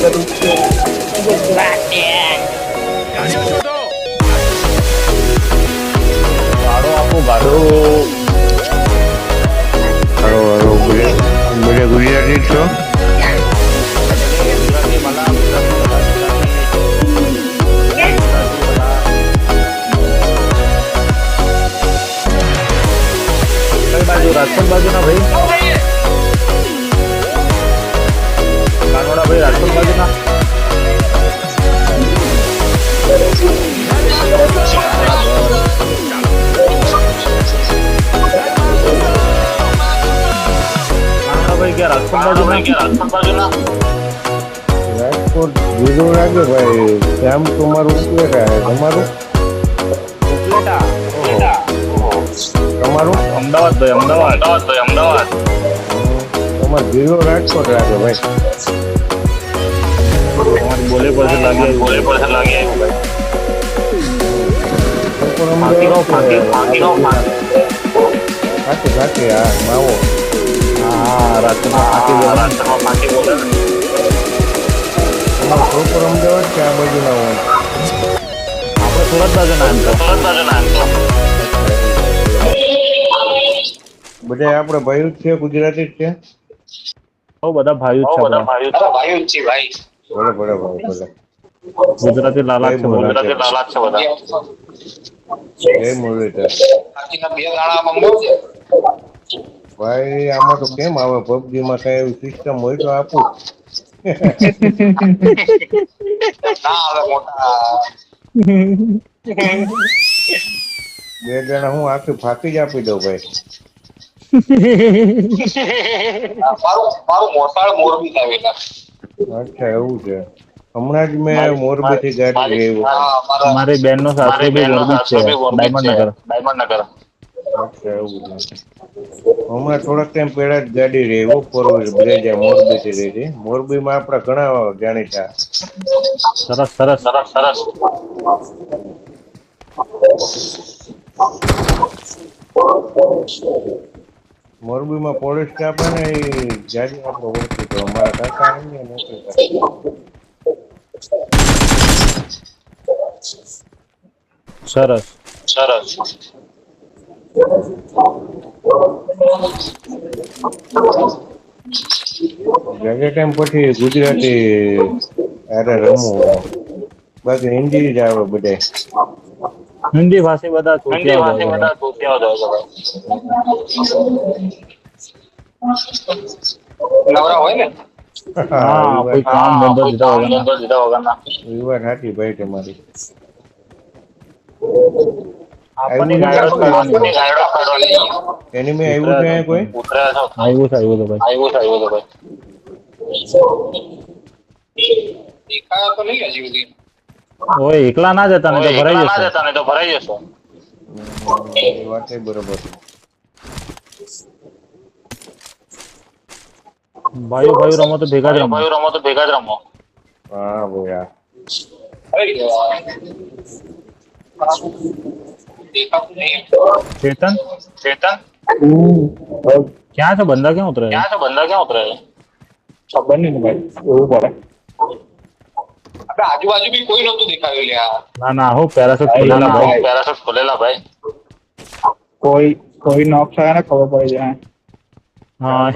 ગાડો આપો ગાડો. Hello hello Gujarati છો? ગુજરાતી मला કઈ બાજુ રાજકોટ બાજુ ના ભાઈ? કાનોડા ભાઈ રાજકોટ બાજુ ના? કાનોડા ભાઈ ક્યાં રાજકોટ બાજુ ના? રાજકોટ જીરો લાગે ભાઈ. શ્યામ તમારું ઉપલેટા હે. તમારું ઉપલેટા. તમારું અમદાવાદ ભાઈ અમદાવાદ. તમારે જીરો રાજકોટ લાગે ભાઈ. તમારી બોલે પડશે લાગે. સાચી હા માવો. હા રાજકોટમાં ફાંકી બોલે. તમારો પ્રોપર અમદાવાદ કે આ બાજુ ના હોય? આપણે સુરત બાજુ ના બધા આપણે ભાઈ જ છે, ગુજરાતી જ છે. બહુ બધા ભાઈઓ છે. ભલે ભલે ભાઈ ભલે. ગુજરાતી લાલાક છે બધા. જય મુરલીધર. ભાઈ આમાં તો કેમ આવે? પબજી માં કઈ એવી સિસ્ટમ હોય તો આપું. બે જણા હું આખી ફાંકી જ આપી દઉં ભાઈ. અચ્છા એવું છે. હમણાં જ મેં મોરબી થી ગાડી લઈ આવ્યો. મારી બેન નો સાસરો બી મોરબી છે, ડાયમંડ નગર. અચ્છા એવું છે. હમણાં થોડાક ટાઈમ પહેલા જ ગાડી રહી ફોર વ્હીલર બ્રેજા મોરબી થી રહી. મોરબી માં આપડા ઘણા જાણીતા. સરસ. મોરબી માં પોલીસ સ્ટાફ હે ને એ ગાડી આપણે ઓળખી તો અમારા કાકા ને નોકરી કરે. સરસ. ઘણા ટાઈમ પછી ગુજરાતી અરે રમવું. બાકી હિન્દી જ આવે બધે. હિન્દી ભાષી બધા ચોટિયા નવરા હોય ને. હા કોઈ કામ ધંધો દીધા વગરના. એ વાત સાચી ભાઈ તમારી. આપણને ગાયડો કરવાની. એની મેં આવ્યું છે કોઈ? આવ્યું તો ભાઈ. દેખાયા તો નહીં હજી સુધી. ઓય એકલા ના જતા ને તો ભરાઈ જશે. એ વાત બરોબર. ભાઈઓ રમો તો ભેગા જ રમો. હા ભાઈ દેખાતું નહીં. ચેતન ક્યાં છે? બંદા ક્યાં ઉતરે? ખબર નહીં ભાઈ. એવું પડે. આપણે આજુબાજુ બી કોઈ નતું દેખાયું લ્યા. ના હું પેરાશૂટ ખોલેલા ભાઈ. કોઈ નોક થાય ને ખબર પડી જાય. હા.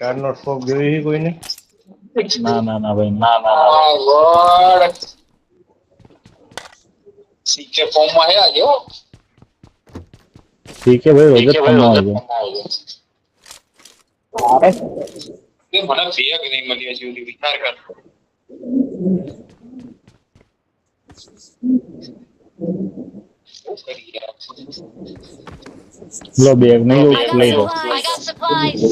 કારનો સ્કોપ જોઈ કોઈને? ના ભાઈ સીકે ફોર્મમાં હે આજે હો. ઠીક है भाई रोज અરે તે મને ફેક નહીં મળી હજી સુધી. વિચાર કર. શું કરી યાર. લો બેગ નહીં લઈ લો. I got supplies.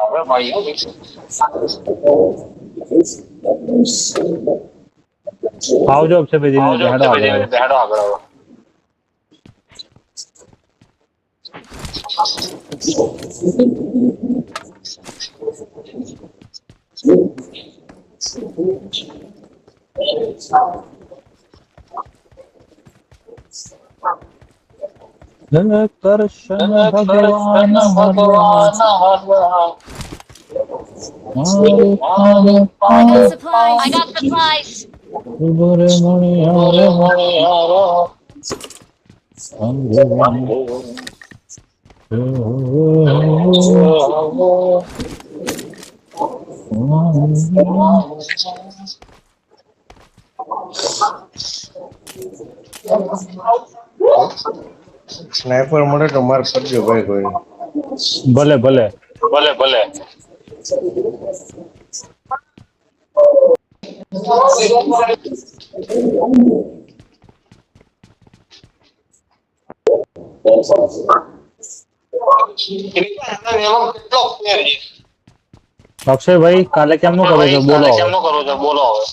હવે ભાઈ આવજો છે ભાઈ હેડો આગળ. કૃષ્ણ ભગવાન I got supplies. I got supplies. Sniper મળે તો માર કરજો ભાઈ કોઈ. ભલે ભલે ભલે ભલે કેટલો player છે? અક્ષયભાઈ કાલે કેમનું કરો છો બોલો હવે. કેમનું કરો છો બોલો હવે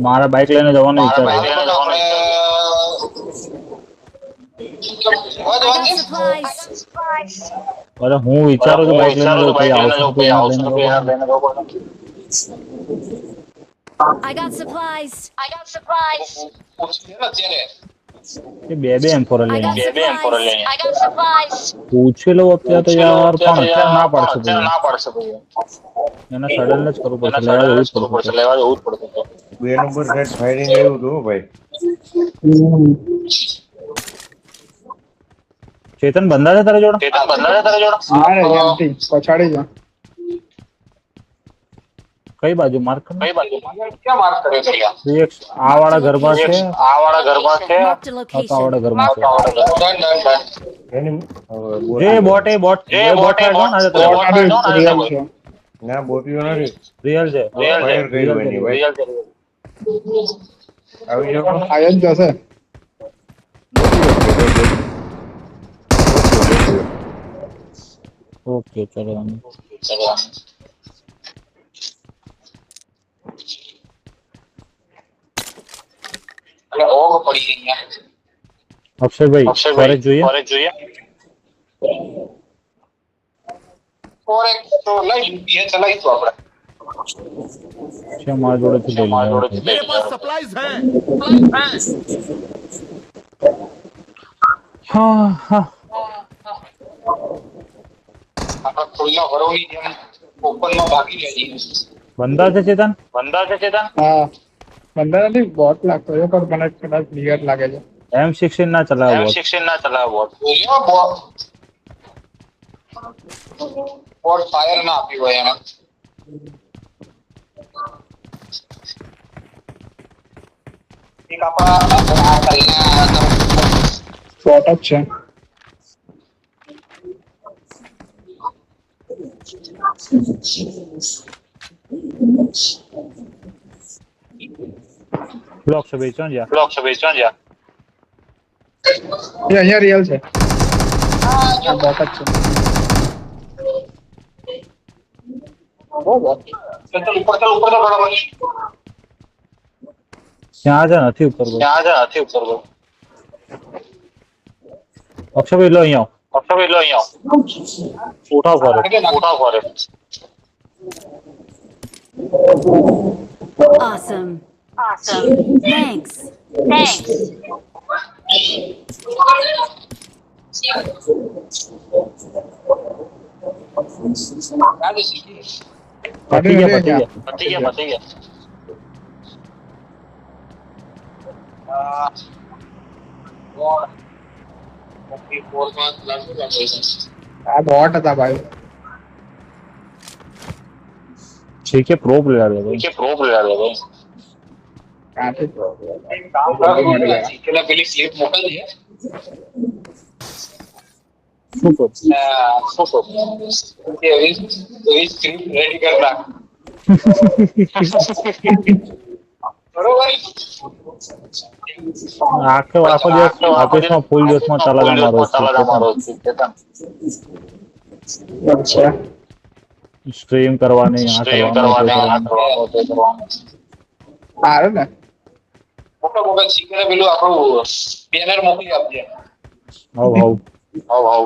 મારા બાઇક લઈને જવાનો વિચાર છે. I got supplies. અરે હું વિચારું છું બાઇક લઈને જઉં પછી આવશું તો એના લઈને જવું. I got supplies. I got supplies. એ બે M4 I લઈને got supplies. I got supplies. પૂછી લઉં અત્યારે તો યાર પણ અત્યારે ના પાડશે ભાઈ. ના પાડશે ભાઈ એને સડન જ કરવું પડશે લેવા જવું જ પડશે. લેવા જવું જ પડશે 2 નંબર સાઈડ ફાયરિંગ આવ્યું હતું હો ભાઈ. ચેતન બંધા છે તારા જોડે? ચેતન બંધા છે તારા જોડે? પછાડી જા. કઈ બાજુ માર્ક કર? કઈ બાજુ ક્યાં માર્ક કર્યો છે યાર? આ વાળા ઘરમાં છે આ વાળા ઘરમાં છે Marked a આ location. વાળા ઘરમાં છે. એની જે બોટ એ બોટ એ બોટ બોટ આજે તો રિયલ છે. ના બોટીઓ નથી. રિયલ છે. ફાયર કર્યું એની ભાઈ. આવી જાવ. આયન જશે. ઓકે ચલો એટલે ઓગ પડી ગઈ અહીંયા અક્ષયભાઈ ફોરેજ જોઈએ ફોરેજ જોઈએ ફોરેજ તો લઈ લીધી ચલાવીશું આપણે છે મારા જોડેથી લઈ મારા લેવા. જોડેથી લઈ લેવા. હા હા આપણા ખુલ્લા ઘરોની જેમ ઓપનમાં ભાગી જાય બંધા છે ચેતન? બંધા છે ચેતન હા બંધા નથી બોટ લાગતો છે પણ મને કદાચ ક્લિયર લાગે છે. M16 ના ચલાવો બોટ. M16 ના ચલાવો બોટ બોટ ફાયર ના આપી હોય એને એક આપણા શોર્ટ જ છે. બ્લોક છે ભાઈ ચોંજ્યા. બ્લોક છે ભાઈ ચાલ જા એ અહીંયા રિયલ છે. આ બોટ જ છે. ચાલ ઉપર તો બરાબર ત્યાં છે નથી ઉપર ભાઈ. ત્યાં જ નથી ઉપર બોલ અક્ષયભાઈ લો અહીંયા આવો. અક્ષરભાઈ લો અહીંયા ઉઠાવ forage. ઉઠાવ ફોરે Awesome. Awesome. Thanks. Thanks. પતી ગયા પતી ગયા. પતી ગયા પતી ગયા આ બોટ હતા ભાઈ. ठीक है प्रो प्लेयर है भाई. કે પ્રો પ્લેયર છે ભાઈ કાંઠે જ કામ કરવા પેલા પેલી સ્લીપ મોકલજે सुपर શું એવી સ્ક્રિપ્ટ રેડી કર નાખ બરોબર आखे आखो દિવસ ऑफिस में फुल દિવસ में ચાલે મારો છે. સ્ટ્રીમ કરવાની આ સ્ટ્રીમ કરવાની કરવાના સારું ને. મોટા મોટા શીખને પેલું આપણું બેનર મોકલી આપજે હાવ હાવ હાવ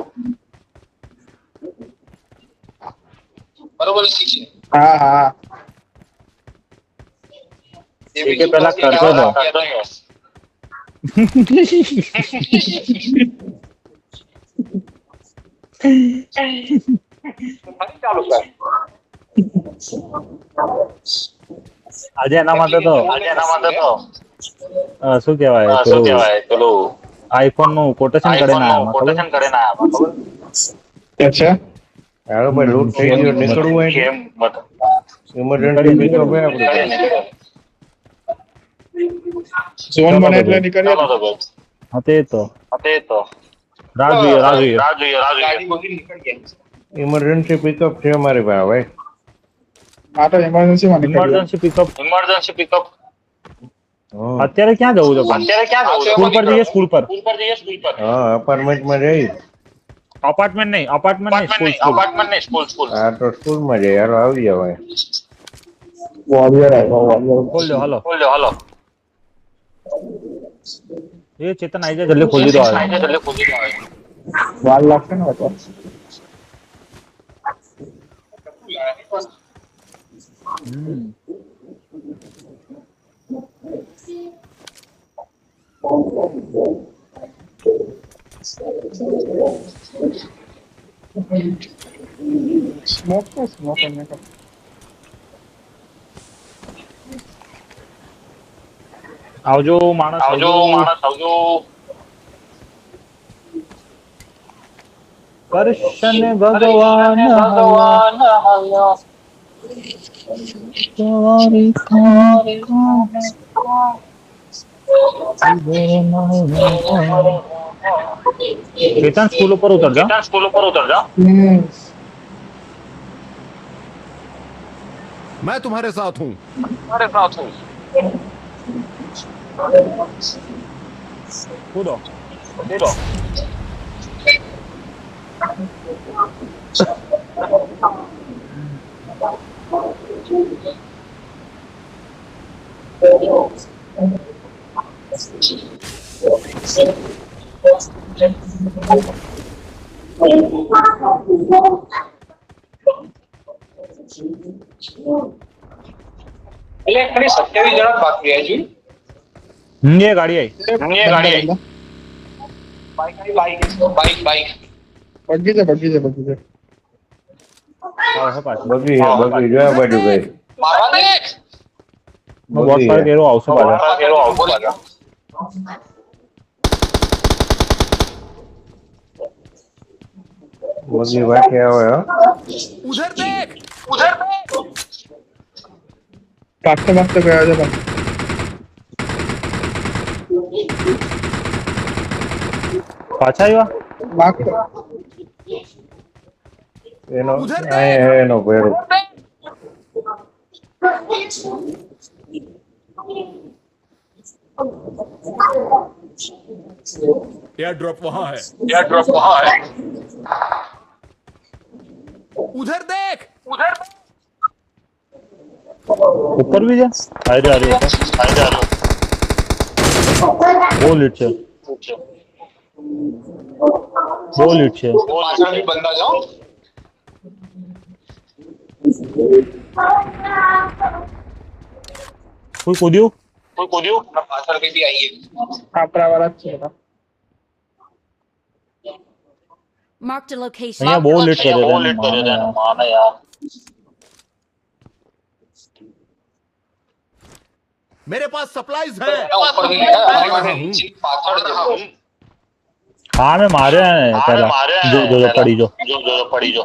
બરોબર શીખે હા હા એ કે પેલા કરતો હતો. ફરી ચાલુ કર. આજે એના માટે તો શું કહેવાય શું કહેવાય પેલું આઈફોન નું કોટેશન કરીને આઈફોન નું આયા કોટેશન કરીને આયા ખબર? अच्छा હાલો ભાઈ લૂટ થઈ ગયો નીકળવું હોય કેમ ઇમરજન્સી પિકઅપ હે આપણે जोन बने એટલે નીકળીએ ચાલો તો ભાઈ. હા તે તો તે તો રાહ જોઈએ ગાડી બધી નીકળી ગયા. ઇમરજન્સી પિકઅપ છે અમારી પાસે ભાઈ આ તો ઇમરજન્સી માં નીકળીએ ઇમરજન્સી પિકઅપ ઇમરજન્સી પિકઅપ હા અત્યારે ક્યાં જવું છે પણ અત્યારે ક્યાં જવું? સ્કૂલ પર જઈએ સ્કૂલ પર સ્કૂલ પર. હા અપાર્ટમેન્ટમાં જઈ અપાર્ટમેન્ટ નહીં સ્કૂલ અપાર્ટમેન્ટ નહીં સ્કૂલ. હા તો સ્કૂલમાં જઈ હાલો આવી જાવ ભાઈ વોરિયર આવ્યો વોરિયર ખોલ દો હાલો બોલ હાલો. એ ચેતન આવી જાય જલ્દી ખોલી દો આવે જલ્દી ખોલી દો. વાર લાગશે ને તો સ્મોક કરને का આવજો માણસ આવજો માણસ આવજો. કૃષ્ણ ભગવાન ભગવાન આવ્યા. સવારી ચેતન સ્કૂલ ઉપર ઉતરજો સ્કૂલ ઉપર ઉતર જા. मैं तुम्हारे साथ हूँ અરે સાચું. કૂદો બોલો. એટલે ખાલી 27 જણા જ બાકી રહ્યા છે. એ ગાડી આવી એ ગાડી આવી. બાઈક બગી છે આવે પાછું બગી જોયા બાજુ ભાઈ મારવા દે. બોટ પર કેરો આવશે પાછા કેરો આવું લાગે. બગી વાંચે આવે હો उधर देख ભાગતો ગયો છે પણ પાછા આવ્યા ભાગતો એનો એનો ભેરો एयर ड्रॉप वहाँ है એરડ્રોપ વહાં હે. उधर देख ઉપર બી છે આરે ઉપર બહુ લીટ છે પાછળ બી બંદા જાઓ. કોઈ કૂદ્યું કોઈ કૂદ્યું અને પાછળ કઈ બી આવીએ. આપણા વાળા જ છે બધા Marked a location. અહીંયા બહુ લીટ કરે બહુ લેટ કર્યો છે એનો માને યાર. मेरे पास सप्लाईज है ઉપરથી નીચે પાછળ જવું. હા મેં માર્યા ને પેલા જો પડી જો પડી જો.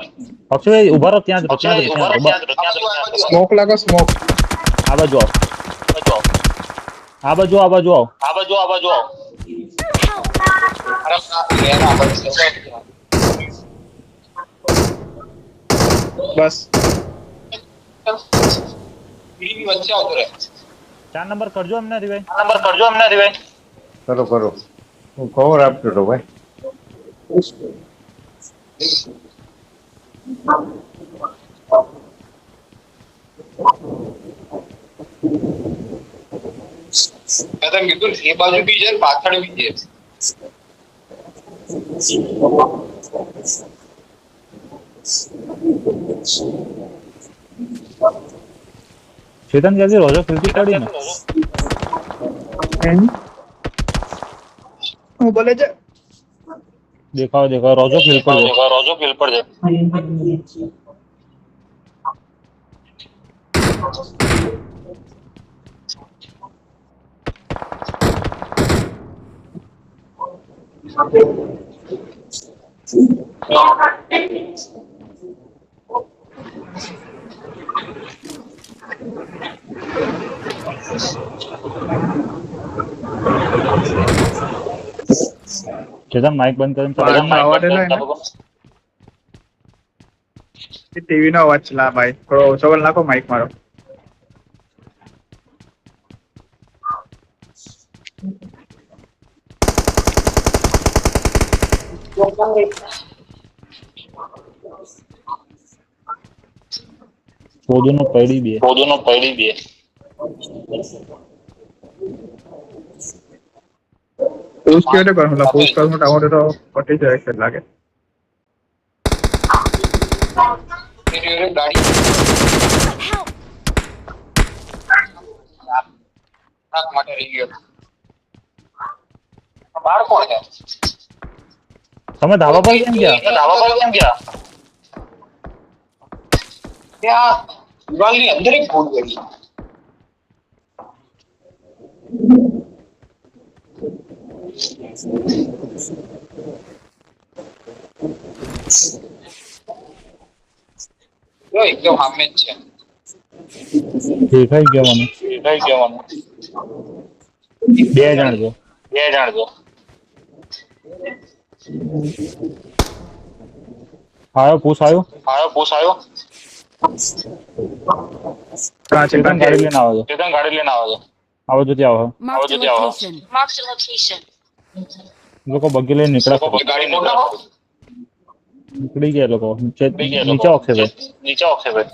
અક્ષય ઉભા રહો ત્યાં જ રહો, ત્યાં જ રહો, ત્યાં જ રહો. સ્મોક લાગો સ્મોક આ બાજુ આવો આ બાજુ આવો આ બાજુ આવો. અરે લેવા પડશે. બસ બીજી વચ્ચે આવતો રહે. 4 નંબર કરજો એમને રિવાઈ નંબર કરજો અમને રિવાઈ. કરો હું કવર આપતો હતો ભાઈ મેં તને કીધું એ બાજુ બી છે પાછળ બી છે. ચેતન ક્યાંથી રોજો ફિરકી પડી ને હું બોલે છે દેખાવ દેખાવ રોજો ફિલ પર છે. रोजो फील पर जा ચેતન માઇક બંધ કરીને બહાર ચાલો. અવાજ એટલે ટીવી નો અવાજ છે લા ભાઈ, થોડો ઓછો કરી નાખો માઇક મારો. ફોજોનો પડી બે. रोजो नो पड़ी भी है પોસ્ટ કેવી કરું લા, પોસ્ટ કરું ટાવર તો પટી જાય છે લાગે. मेरी गाड़ी Help! नाक माटे रही गयो बाहर कौन है તમે ધાબા પર કેમ ગયા? ढाबा पर केम गया क्या दीवार ની અંદર એક ફૂટ ગઈ જો એકદમ સામે જ છે દેખાઈ ગયો મને. કઈ કહેવાનું બે જણ છે. બે જાણજો આવ્યો પૂછ આવ્યો. આયો પૂછ આયો ક્યાં છે ચેતન ગાડી લઈને આવે છે. ચેતન ગાડી લઈને આવે છે આવો તો ત્યાં આવે. Marked a Audio tower. location. Marked a location. લોકો બગી લઈને નીકળ્યા. ગાડી નીકળો નીકળી ગયા લોકો. નીચે નીચે નીચે ઓક્સે ભાઈ. નીચે ઓક્સે ભાઈ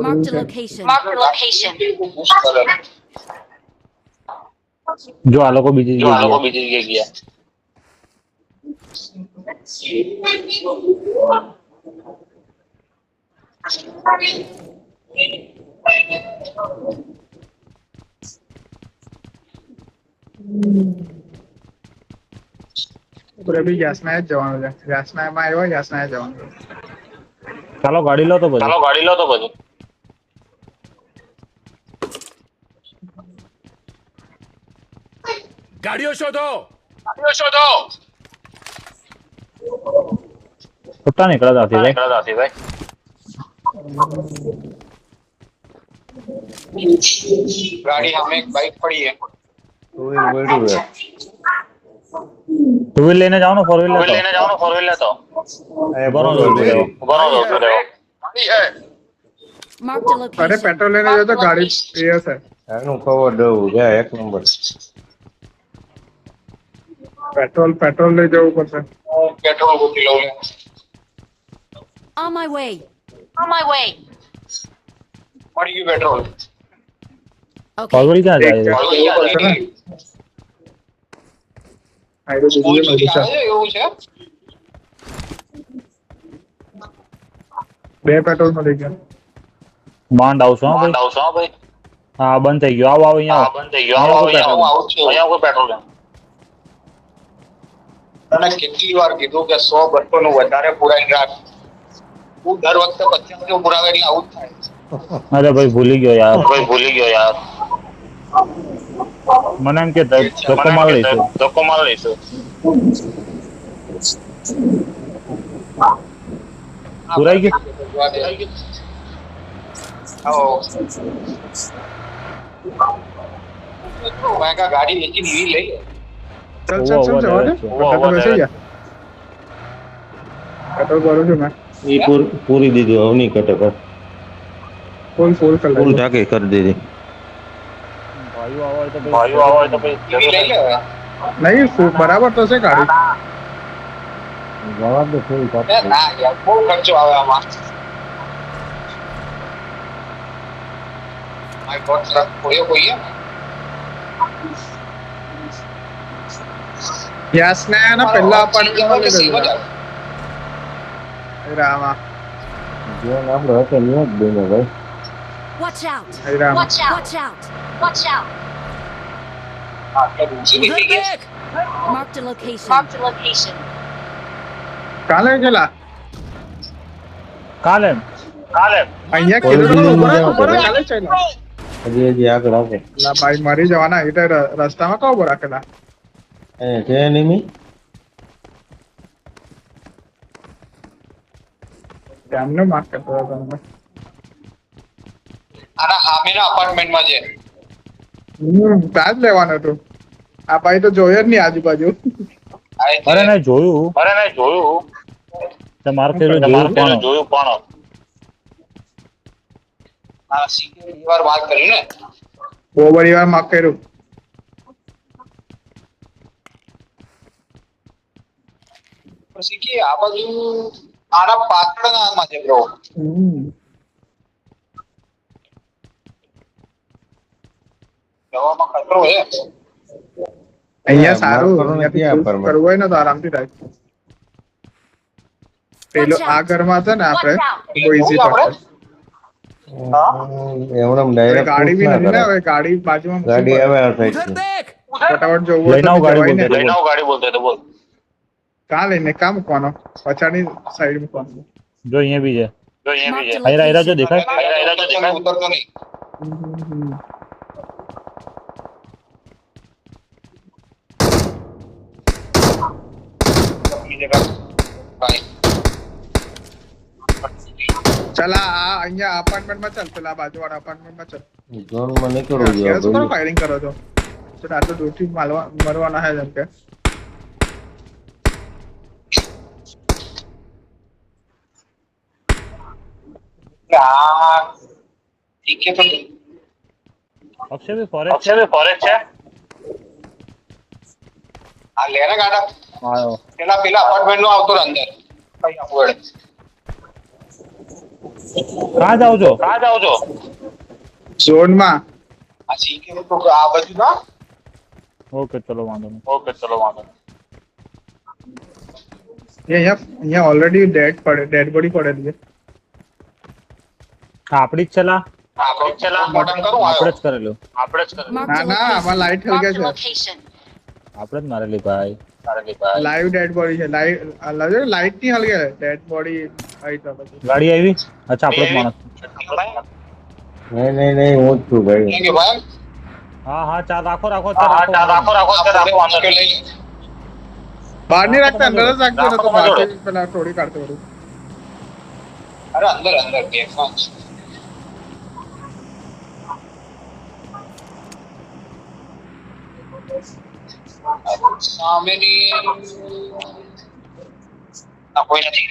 Marked a location. Marked a location. જો આ લોકો બીજી જો આ લોકો જગ્યાએ બીજી જગ્યાએ ગયા બી ગેસના જ જવાનું છે. ગેસના માં આવ્યો, ગેસના જવાનું છે. ચાલો ગાડી લો તો પછી. ચાલો ગાડી લો તો પછી गाड़ियों शोधो. ગાડીઓ શોધો ખોટા નીકળ્યા ત્યાંથી ભાઈ. નીકળતા હતી ભાઈ ગાડી સામે એક બાઇક પડી હે તો એ વળ્યું છે. ટુ વ્હીલ લઈને જાઓ ને ફોર વ્હીલ ફોર લેતો. લઈને જાઓ ને ફોર વ્હીલ લેતો આ બરોબર, બોલો બરોબર. છે. બરોબર ઉભો રહ્યો ગાડી હે Marked a અરે location. પેટ્રોલ લઈને જજો તો ગાડી એ હશે. આનું કવર દઉં જા એક નંબર. પેટ્રોલ લઈ જવું પડશે. પેટ્રોલ ગોતી લઉં લે On my way. On my way. મળી ગયું પેટ્રોલ ફોર Okay. વ્હીલ ક્યાં જાય છે? જવું પડશે ને. હાઈવે સ્કૂલ બીજી સુધી નજીક આવે છે. છે એવું છે 2 પેટ્રોલ મળી ગયા. માંડ આવશો હા માંડ ભાઈ. આવશો હા ભાઈ હા બંધ થઈ ગયો. આવો આવો અહીંયા હા આવો. બંધ થઈ ગયો આવો અહીંયા અહીંયા આવું છું અહીંયા કોઈ પેટ્રોલ તને કેટલી વાર કીધું કે 100 200 નું વધારે પુરાઈને રાખ હું દર વખતે 50 નું પુરાવે એટલે આવું જ થાય અરે ભાઈ ભૂલી ગયો યાર. ભાઈ ભૂલી ગયો યાર મને એમ કે ધક્કો માર લઈશું. ધક્કો માર લઈશું પુરાઈ ગયું. મેં કા ગાડી વેચી નીવી લઈ લે ચલ જવા દે. ઉભો, પેટ્રોલ બેસી ગયા. પેટ્રોલ ભરું છું મેં. ઈ પૂરી દીધી હવે નહીં કટે કર. ફૂલ કરી ફૂલ લઉં. ટાંકી કરી દીધી. ભાઈઓ આવે તો ભાઈઓ આવે તો ભાઈ નીવી લઈ લે હવે. નહીં બરાબર તો છે ગાડી. જવાબ દે ફૂલ એ ના યાર બહુ ખર્ચો આવે આમાં માય ગોડ ટ્રક કોયો કોઈએ ગેસ ને પહેલા અપાર્ટમેન્ટમાં લઈ જજો. રામા જીવન આપણે હતો ન્યુ જ બન્યો ભાઈ. Watch out! હૈરામ. Watch out! Watch out! Watch out! उधर देख Marked a location. Marked a location. કાલે ગયેલા કાલે અહીંયા કોઈ કિલોમીટર બી ઉપર નહીં ઉપર આવતો. કાલે ચાલ્યા હજી આગળ આવે. લા ભાઈ મરી જવાના એટલે રસ્તામાં કહો ઉભો રાખેલા અહીંયા છે એનિમી. તેમને માર્ક કરતો હતો તમે આના સામેના અપાર્ટમેન્ટમાં છે. ત્યાં જ લેવાનું હતું આ ભાઈ તો જોયે જ નહીં આજુબાજુ અરે મેં જોયું મારે પેલું જોયું પણ હા સિક્યુરિટી વાર વાત કરી ને. બહુ બધી વાર માર્ક કર્યું પછી કે આ બાજુ આના પાછળના છે બ્રો. જવામાં ખતરો છે. અહીંયા સારું માર્ક કરો ને અહીંયાથી ક્યાં choose પર કરવું હોય ને તો આરામથી થાય પેલો આ ઘરમાં છે ને આપણે બહુ ઈઝી પડે એમણે ડાયરેક્ટ ગાડી બી નથી ને હવે ગાડી બાજુમાં ગાડી આવે આ उधर સાઈડ. देख ફટાફટ જોવું હોય લઈને આવો તો ગાડી જવાય બોલતો ને બોલ કાં લઈને કાં મૂકવાનો પછાડી સાઈડ મૂકવાનો જો અહીંયા બી છે Marked a હીરા જો location. દેખાય ઉતરતો નહીં. બીજે કાંઈ. ભાઈ ચલા આ અહીંયા અપાર્ટમેન્ટમાં ચાલ પેલા બાજુવાળા અપાર્ટમેન્ટમાં ચાલ ઝોનમાં નીકળવું શું કરો જોઈએ. ફાયરિંગ કરો છો આ તો દૂરથી મરવાના હે જેમ કે આ ઠીક છે તો અક્ષય બી ફોરેસ્ટ છે આ લે ને ગાડા આયો પેલા અપાર્ટમેન્ટ નો આવતો રહે અંદર કઈ આપું એડે. કहाँ जाओ जो ઝોનમાં આ સિક્યુરિટી તો આ બાજુ ના ओके चलो वांधो नहीं એ અહીંયા ઓલરેડી ડેડ બોડી પડેલી છે આપડી જ ચલા મોટમ કરું આપણે આવ્યો. જ કરેલું Marked a ના આમાં લાઈટ થઈ Marked a ગઈ છે location. આપણે જ મારેલી ભાઈ લાઈવ ડેડ બોડી છે લાઈટ ની હલગે ડેડ બોડી આવી તો પછી ગાડી આવી અચ્છા આપણો જ માણસ નહીં હું જ છું ભાઈ. કે ભાઈ હા હા ચાલ રાખો આ વાંધો લઈ લે. બહાર ની રાખતા અંદર જ રાખજો ને તો બહારથી પેલા તોડી કાઢતો બધું અરે અંદર બેગમાં જ. સામેની આ કોઈ નથી.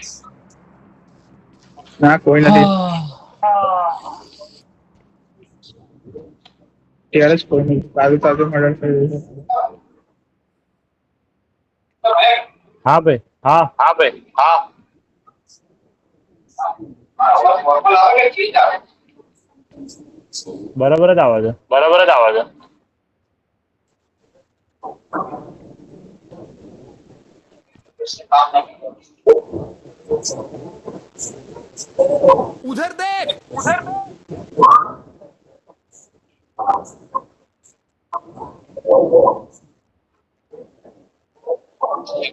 ના કોઈ નથી ત્યારે જ કોઈ નહીં તાજુ મર્ડર થઈ રહ્યું છે હા ભાઈ હા મોકલ આવે કે ઠીક આવે. બરાબર જ આવે છે उधर देख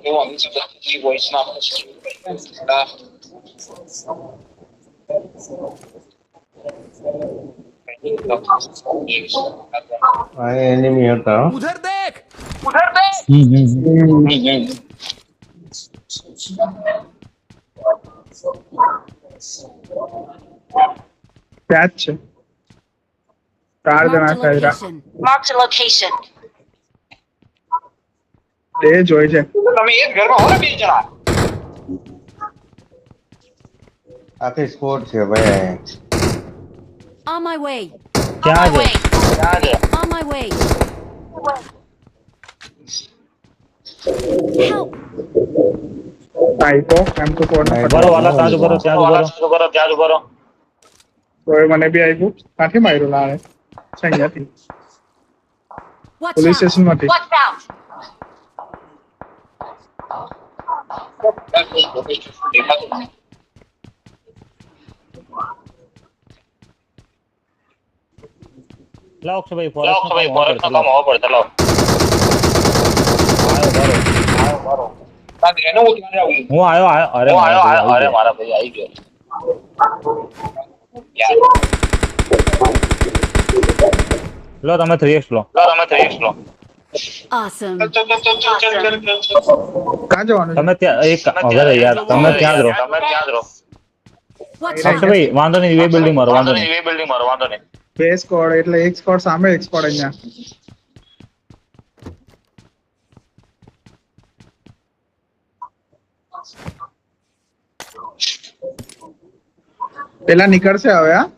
કેવું અમી સબ્જી વોઇસ ના આ એનિમી હતા હો. उधर देख ત્યાં જ છે 4 જણા Marked a ખાયરા location. Marked a location. બે જોઈ છે તમે એક ઘરમાં હો ને બે જણા. આખી સ્કોર છે ભાઈ અહીંયા. On my way. ક્યાં છે On my way. Help! આઈપો એમ તો કોણ બરો વાલા ત્યાં જ ઉભો રહો, ત્યાં જ ઉભો રહો. કોઈ મને બી આપ્યું કાંથી માર્યું લાણે છે અહીંયાથી Watch પોલીસ out! સ્ટેશન માંથી Watch out! દેખાતું નહીં. लाओ अक्षय भाई लाओ फॉरेस्ट भाई में फॉरेस्ट में काम होगा पड़ता लाओ आयो बारो ताकि है ना वो क्या जाऊंगी હું આયો અરે वो મારા आयो ભાઈ आयो આવી अरे ગયો हमारा भाई आई गयो यार લો તમે 3x લો लो हमें 3x लो Awesome. चल चल चल चल चल चल चल चल कहाँ जवान તમે ત્યાં એક અગર યાર તમે ત્યાં જ રહો તમે ત્યાં જ રહો Watch અક્ષય out. ભાઈ વાંધો નહીં એ બિલ્ડિંગ મારો વાંધો નહીં એ બિલ્ડિંગ મારો વાંધો નહીં બે સ્કોડ એટલે એક સ્કોડ સામે એક સ્કોડ અહીંયા પેલા નીકળશે હવે હા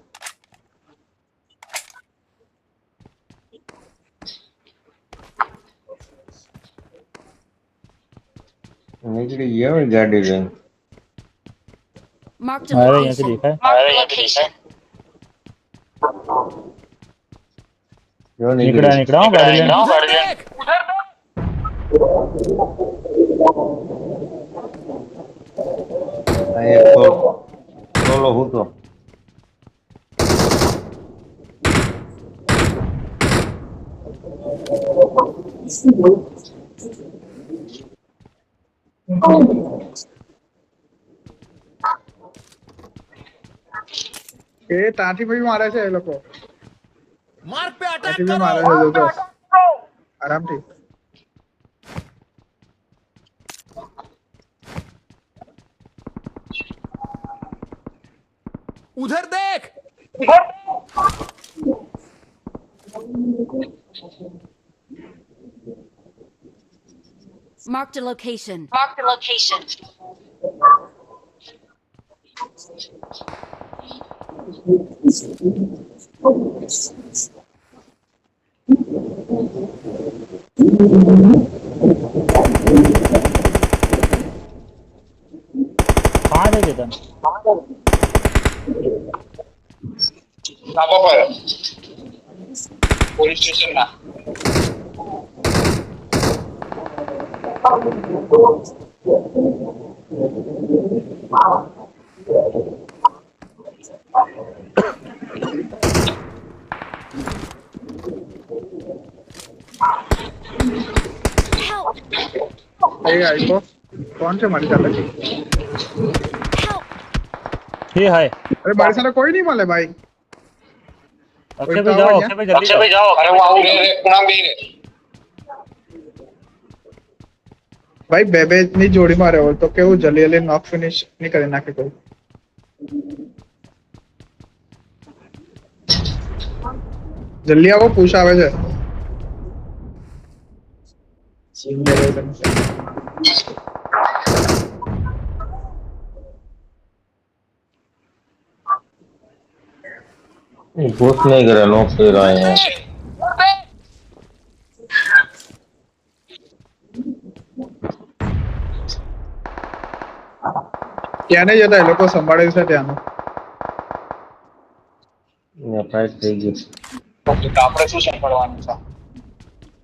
નીકળી ગયા હોય ગાડી લઈને Marked a અરે અહીંયાથી location. દેખાય અરે અહીંયાથી દેખાય જો નીકળ્યા નીકળી નીકળ્યા હો ગાડી લઈને जाओ उधर गाड़ी ले देख આ એક સોલો હું તો એ તાંથી ભાઈ મારે છે એ લોકો मार्क पे अटैक તાંથી ભાઈ મારે करो છે જોજો આરામથી उधर देख Marked a location. कहाँ છે ચેતન ધાબા પર પોલીસ સ્ટેશન ના Help! એ આઈકો કોણ છે મારી સાથે Help! ये है અરે મારી સાથે કોઈ નહીં મળે ભાઈ अक्षय भाई जाओ अक्षय भाई जल्दी અક્ષય ભાઈ જાઓ અરે હું આવું રે ખૂણા બે રે ભાઈ બે બે ની જોડીમાં રહ્યો તો કેવું જલ્દી જલ્દી નોક ફિનિશ નહીં કરી નાખે કોઈ જલ્દી આવો પુશ આવે છે ઘૂસ નહીં કરે નોક કર્યો અહીંયા ત્યાં નહીં જતા એ લોકો સંભાળે છે ત્યાંનું અહીંયા ફાઇટ થઈ ગઈ તો આપણે શું સંભાળવાનું છે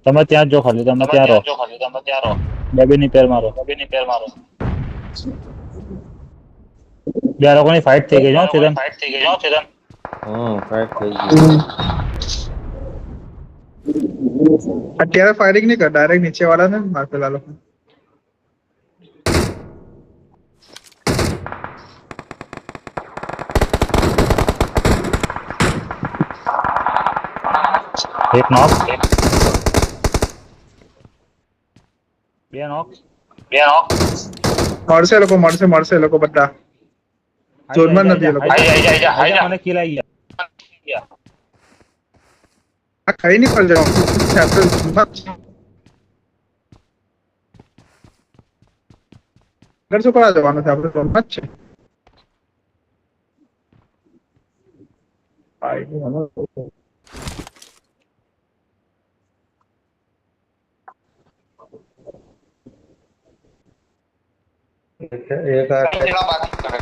તમે ત્યાં જ જો ખાલી તમે ત્યાં રહો જો ખાલી તમે ત્યાં રહો બેબીની પેર મારો બેની પેર મારો બે લોકોની ફાઇટ થઈ ગઈ છે હો ચેતન ફાઇટ થઈ ગઈ જાઓ ચેતન ફાઇટ થઈ ગઈ અત્યારે ફાયરિંગ નહીં કર ડાયરેક્ટ નીચે વાળા ને માર પેલા લોકો એક નોક બે નોક બે નો મળશે એ લોકો મળશે એ લોકો બધા ઝોનમાં નથી એ લોકો આઈ જા મને કિલ આવી ગયા આ ખાઈ નહીં પડ જાવ ચેપ્ટર આગળ શું કરવા જવાનું છે આપણે ઝોનમાં જ છે એક આ કેટલા બાકી કરે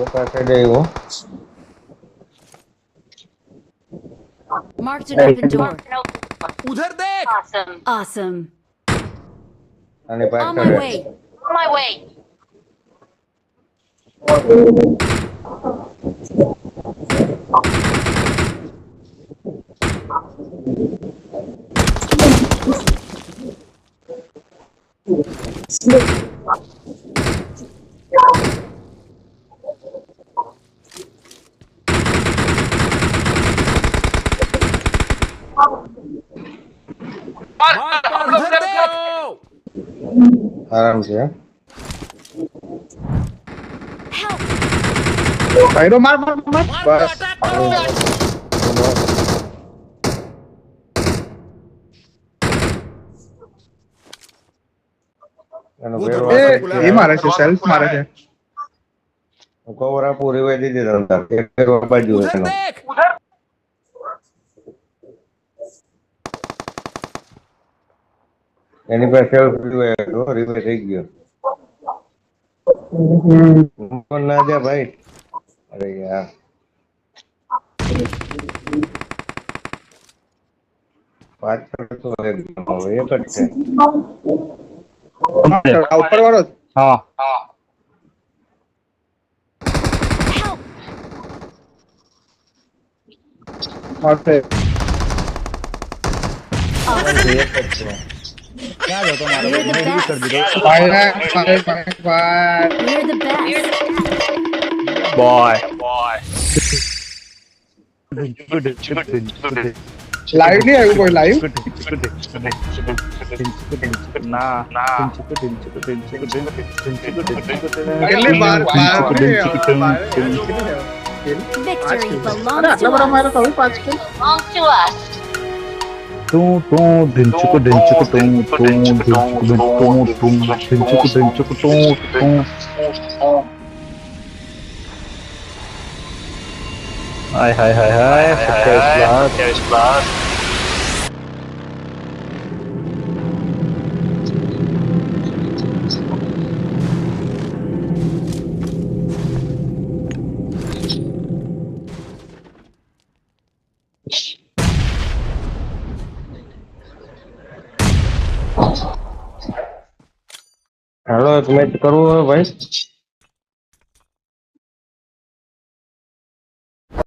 સાઈડ આવ્યો Marked an open door. उधर देख Awesome. અને On my પાછળ way. मार्क पे उधर देख આરામ છે Help! સાઈડો માર માર માર मार्क पे બસ अटैक करो એનો वो વેરો दरवाजा એ खुला એ મારે છે સેલ્ફ મારે છે કવર આપું રિવાઈ દીધી અંદર એક વેરો બાજુ उधर એનો देख એની પાસે સેલ્ફ રિવાઈ થઈ ગયો ના જા ભાઈ અરે યાર પાછળ તો હવે એક જ છે ઉપર વાળો જ. હા Help! ઓકે ક્યાં જતો મારો You're the મેં રિવ્યુ કરી દીધો ભાઈ ભાઈ ભાઈ We're the best. Boy live નહીં આવ્યું કોઈ લાઈવ ના કેટલી બાર Victory belongs આટલા to બધા us. મારે તો હવે 5 કિલ Belongs to us. Hi hi hi hi 27 plus હાલો એક મેચ કરવું હોય ભાઈ